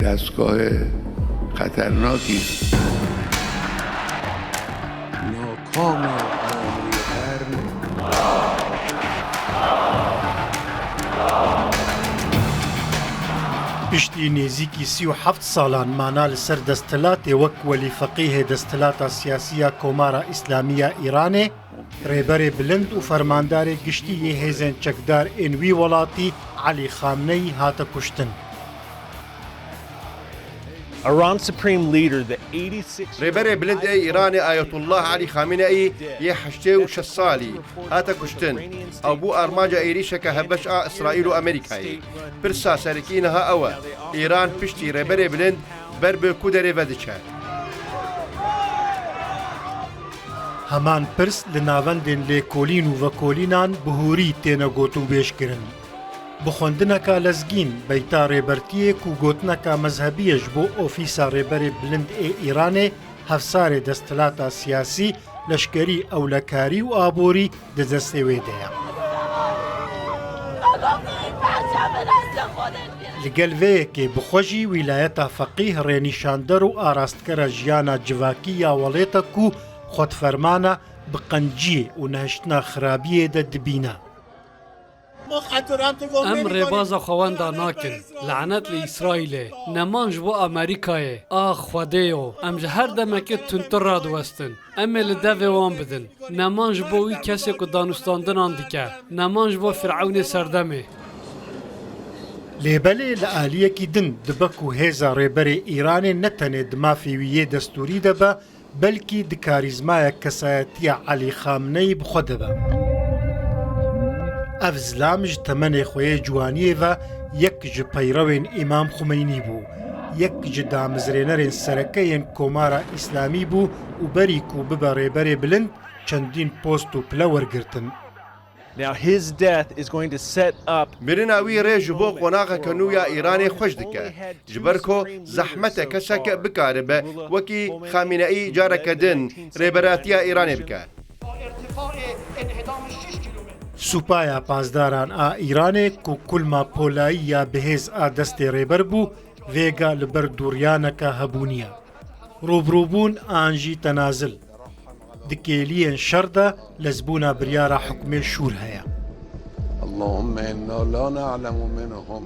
دستگاه خطرناکی است. ناکام ماموری قرن پشتی نێزیکی 37 ساڵان مانا لەسەر دەستەلاتێ وەک وەلی فەقیهێ دەستەلاتە سیاسیە کۆمارە ئیسلامیە ئیرانێ ڕێبەرێ بلند و فەرماندارێ گشتیە هێزên چەکدار ئێنوی وڵاتی عەلی خامنەی هاتە کوشتن. Iran's supreme leader, the 86 رێبەرێ بلندێ ئیرانی ئایەتوڵڵاه عەلی خامنەئی یە 86 ساڵی هاتە کوشتن ئەو بوو ئارماجە ئێریشەکە هەبەشە ئیسرائیل و ئەمریکایی پرسا سەرەکینەها ئەوە ئیران پشتی ڕێبەرێ بلند بەر بێ کو دەرێڤە دچە. هەمان پرس لە ناوەندێن لێکۆلین و ڤەکۆلینان بهووری تێنە گۆت و بێشکردن. بخۆندنەکە لەزگین بەیتا ڕێبەرتیەک و گۆتنەکە مەزهەبیەش بۆ ئۆفیسا ڕێبەرێ بلند ئیرانێ هەفسارێ دەستەلاتە سیاسی لەشکەری ئەولەکاری و ئابووری دەدەستێ وێدەیە. لەگەل vêyekê bixwejî wîlayeta feqîh rênîşandar û arastkera jiyana civakî ya welêta ku xwedfermana bi qenciyê û nehiştina xirabiyê de dibîne. ام رێبازە خەوەندا ناکن لەعنەت لە ئیسرائیلێ نەمان ji bo Amerîkayê a Xwedêyo em ji her demekê tundtir radiwestin em ê li devê wan bidin neman ji bo wî kesê ku danûstandinan dike neman ji bo Fir'ewnê serdemê. لێبەلێ لە ئالiyekî din dibe ku hêza rêberê Îranê ne tenê di mafê wî yê destûrî debe belkî di karîzmaya kesayetiya Elî Xamneyî bi xwe dibe. Ev zilam ji temenê xwe yê ciwaniyê ve yek ji peyrewên İmam Xumeynî bû, yek ji damizrênerên serekeyên Komara İslamî bû û berî ku bibe rêberê bilind çendîn post û pile wergirtin. Now his death is going to set up برنا وی ڕێژ بۆ قۆناغەکە نویا ئیرانی خۆش دکە ji ber ku zehmete keseke bikaribe wekî Xamîneî careke din rêberatiya Îranê bike. Supaya pazdaran a Îranê ku kulma polayî ya bihêz a destê rêber bû vêga li ber dûriyaneka hebûniye. Rûbirûbûn an jî tenazil. Di kêliyên şer de lezbûna biryara hukmê şûr heye. اللهم إنا لا نعلم منهم